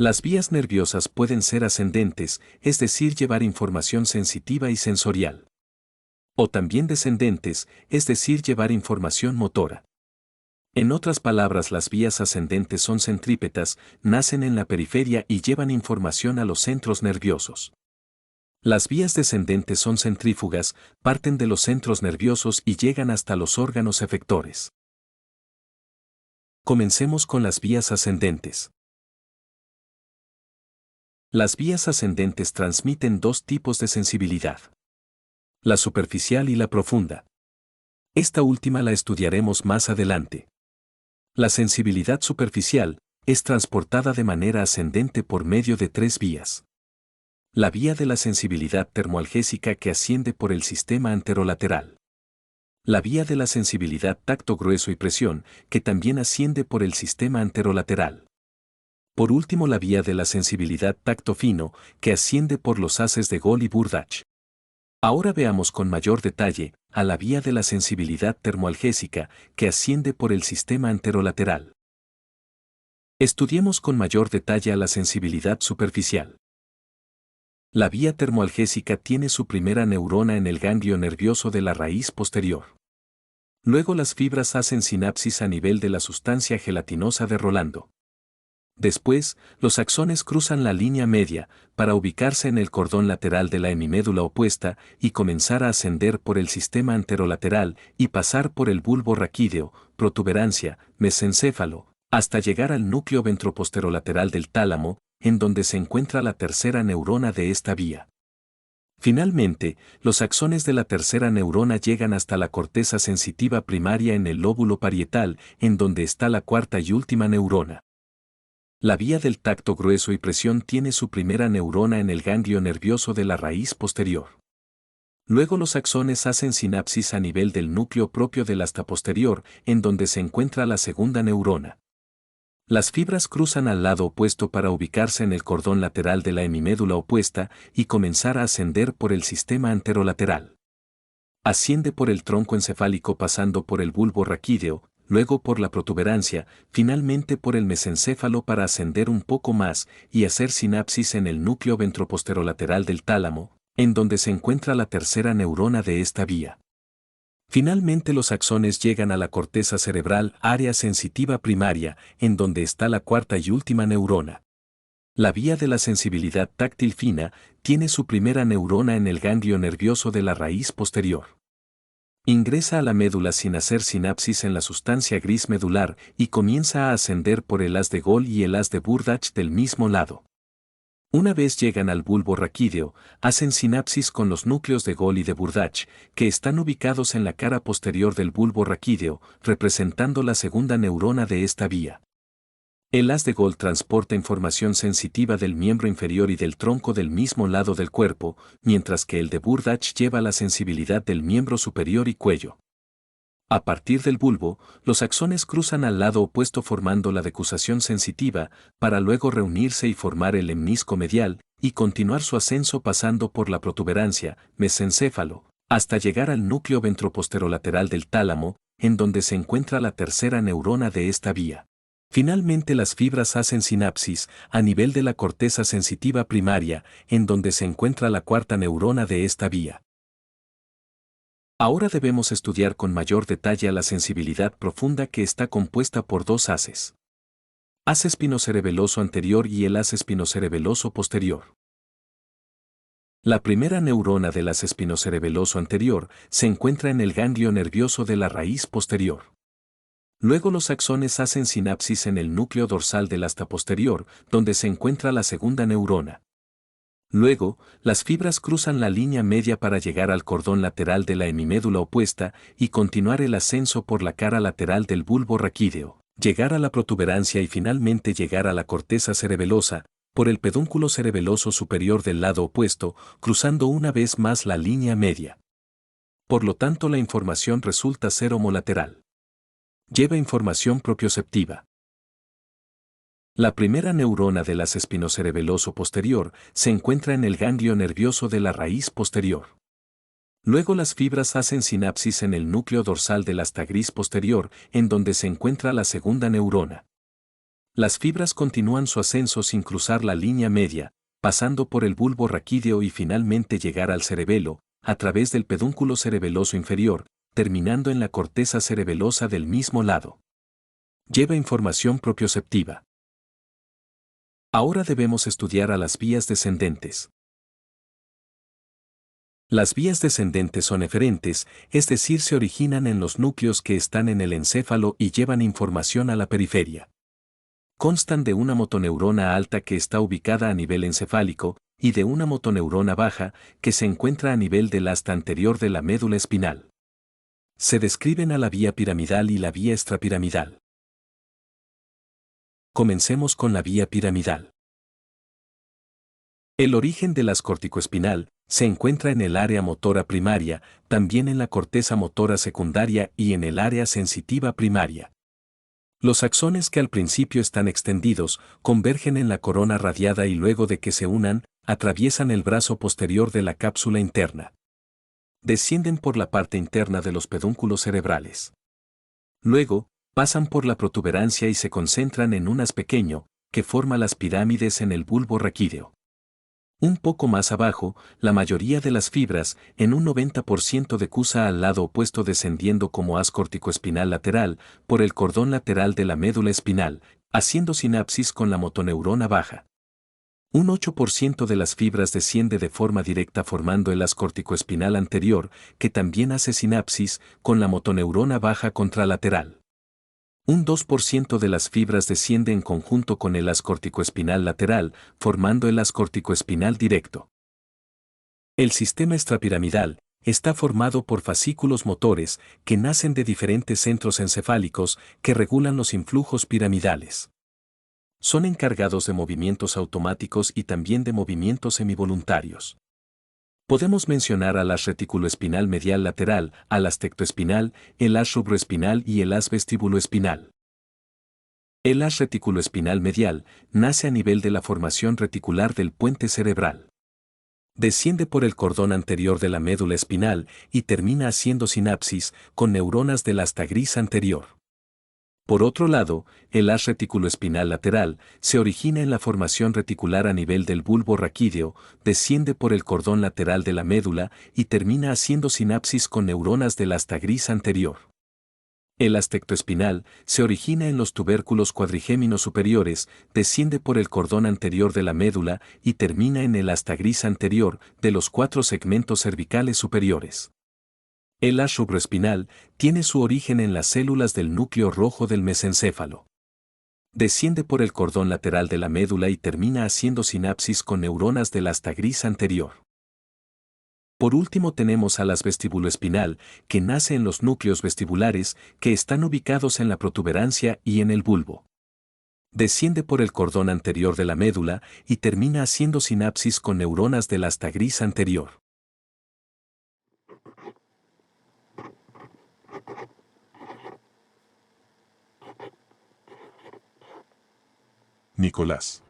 Las vías nerviosas pueden ser ascendentes, es decir, llevar información sensitiva y sensorial. O también descendentes, es decir, llevar información motora. En otras palabras, las vías ascendentes son centrípetas, nacen en la periferia y llevan información a los centros nerviosos. Las vías descendentes son centrífugas, parten de los centros nerviosos y llegan hasta los órganos efectores. Comencemos con las vías ascendentes. Las vías ascendentes transmiten dos tipos de sensibilidad: la superficial y la profunda. Esta última la estudiaremos más adelante. La sensibilidad superficial es transportada de manera ascendente por medio de tres vías. La vía de la sensibilidad termoalgésica que asciende por el sistema anterolateral. La vía de la sensibilidad tacto grueso y presión que también asciende por el sistema anterolateral. Por último, la vía de la sensibilidad tacto fino que asciende por los haces de Gol y Burdach. Ahora veamos con mayor detalle a la vía de la sensibilidad termoalgésica que asciende por el sistema anterolateral. Estudiemos con mayor detalle a la sensibilidad superficial. La vía termoalgésica tiene su primera neurona en el ganglio nervioso de la raíz posterior. Luego las fibras hacen sinapsis a nivel de la sustancia gelatinosa de Rolando. Después, los axones cruzan la línea media para ubicarse en el cordón lateral de la hemimédula opuesta y comenzar a ascender por el sistema anterolateral y pasar por el bulbo raquídeo, protuberancia, mesencéfalo, hasta llegar al núcleo ventroposterolateral del tálamo, en donde se encuentra la tercera neurona de esta vía. Finalmente, los axones de la tercera neurona llegan hasta la corteza sensitiva primaria en el lóbulo parietal, en donde está la cuarta y última neurona. La vía del tacto grueso y presión tiene su primera neurona en el ganglio nervioso de la raíz posterior. Luego los axones hacen sinapsis a nivel del núcleo propio del asta posterior, en donde se encuentra la segunda neurona. Las fibras cruzan al lado opuesto para ubicarse en el cordón lateral de la hemimédula opuesta y comenzar a ascender por el sistema anterolateral. Asciende por el tronco encefálico pasando por el bulbo raquídeo, luego por la protuberancia, finalmente por el mesencéfalo para ascender un poco más y hacer sinapsis en el núcleo ventroposterolateral del tálamo, en donde se encuentra la tercera neurona de esta vía. Finalmente los axones llegan a la corteza cerebral, área sensitiva primaria, en donde está la cuarta y última neurona. La vía de la sensibilidad táctil fina tiene su primera neurona en el ganglio nervioso de la raíz posterior. Ingresa a la médula sin hacer sinapsis en la sustancia gris medular y comienza a ascender por el haz de Gol y el haz de Burdach del mismo lado. Una vez llegan al bulbo raquídeo, hacen sinapsis con los núcleos de Gol y de Burdach, que están ubicados en la cara posterior del bulbo raquídeo, representando la segunda neurona de esta vía. El haz de Gol transporta información sensitiva del miembro inferior y del tronco del mismo lado del cuerpo, mientras que el de Burdach lleva la sensibilidad del miembro superior y cuello. A partir del bulbo, los axones cruzan al lado opuesto formando la decusación sensitiva, para luego reunirse y formar el lemnisco medial, y continuar su ascenso pasando por la protuberancia, mesencéfalo, hasta llegar al núcleo ventroposterolateral del tálamo, en donde se encuentra la tercera neurona de esta vía. Finalmente las fibras hacen sinapsis a nivel de la corteza sensitiva primaria, en donde se encuentra la cuarta neurona de esta vía. Ahora debemos estudiar con mayor detalle a la sensibilidad profunda que está compuesta por dos haces. Haz espinocerebeloso anterior y el haz espinocerebeloso posterior. La primera neurona del haz espinocerebeloso anterior se encuentra en el ganglio nervioso de la raíz posterior. Luego los axones hacen sinapsis en el núcleo dorsal del asta posterior, donde se encuentra la segunda neurona. Luego, las fibras cruzan la línea media para llegar al cordón lateral de la hemimédula opuesta y continuar el ascenso por la cara lateral del bulbo raquídeo, llegar a la protuberancia y finalmente llegar a la corteza cerebelosa, por el pedúnculo cerebeloso superior del lado opuesto, cruzando una vez más la línea media. Por lo tanto, la información resulta ser homolateral. Lleva información propioceptiva. La primera neurona del haz espinocerebeloso posterior se encuentra en el ganglio nervioso de la raíz posterior. Luego las fibras hacen sinapsis en el núcleo dorsal del asta gris posterior, en donde se encuentra la segunda neurona. Las fibras continúan su ascenso sin cruzar la línea media, pasando por el bulbo raquídeo y finalmente llegar al cerebelo, a través del pedúnculo cerebeloso inferior, terminando en la corteza cerebelosa del mismo lado. Lleva información propioceptiva. Ahora debemos estudiar a las vías descendentes. Las vías descendentes son eferentes, es decir, se originan en los núcleos que están en el encéfalo y llevan información a la periferia. Constan de una motoneurona alta que está ubicada a nivel encefálico y de una motoneurona baja que se encuentra a nivel del asta anterior de la médula espinal. Se describen a la vía piramidal y la vía extrapiramidal. Comencemos con la vía piramidal. El origen de las corticoespinal se encuentra en el área motora primaria, también en la corteza motora secundaria y en el área sensitiva primaria. Los axones que al principio están extendidos convergen en la corona radiada y luego de que se unan, atraviesan el brazo posterior de la cápsula interna. Descienden por la parte interna de los pedúnculos cerebrales. Luego, pasan por la protuberancia y se concentran en un haz pequeño, que forma las pirámides en el bulbo raquídeo. Un poco más abajo, la mayoría de las fibras, en un 90% decusa al lado opuesto descendiendo como haz corticoespinal lateral, por el cordón lateral de la médula espinal, haciendo sinapsis con la motoneurona baja. Un 8% de las fibras desciende de forma directa formando el haz corticoespinal anterior, que también hace sinapsis con la motoneurona baja contralateral. Un 2% de las fibras desciende en conjunto con el haz corticoespinal lateral, formando el haz corticoespinal directo. El sistema extrapiramidal está formado por fascículos motores que nacen de diferentes centros encefálicos que regulan los influjos piramidales. Son encargados de movimientos automáticos y también de movimientos semivoluntarios. Podemos mencionar al haz reticuloespinal medial lateral, al haz tectoespinal, el haz rubroespinal y el haz vestíbuloespinal. El haz reticuloespinal medial nace a nivel de la formación reticular del puente cerebral. Desciende por el cordón anterior de la médula espinal y termina haciendo sinapsis con neuronas del asta gris anterior. Por otro lado, el haz reticuloespinal lateral se origina en la formación reticular a nivel del bulbo raquídeo, desciende por el cordón lateral de la médula y termina haciendo sinapsis con neuronas del asta gris anterior. El haz tectoespinal se origina en los tubérculos cuadrigéminos superiores, desciende por el cordón anterior de la médula y termina en el asta gris anterior de los 4 segmentos cervicales superiores. El haz rubroespinal tiene su origen en las células del núcleo rojo del mesencéfalo. Desciende por el cordón lateral de la médula y termina haciendo sinapsis con neuronas del asta gris anterior. Por último tenemos al haz vestibuloespinal, que nace en los núcleos vestibulares, que están ubicados en la protuberancia y en el bulbo. Desciende por el cordón anterior de la médula y termina haciendo sinapsis con neuronas del asta gris anterior. Nicolás.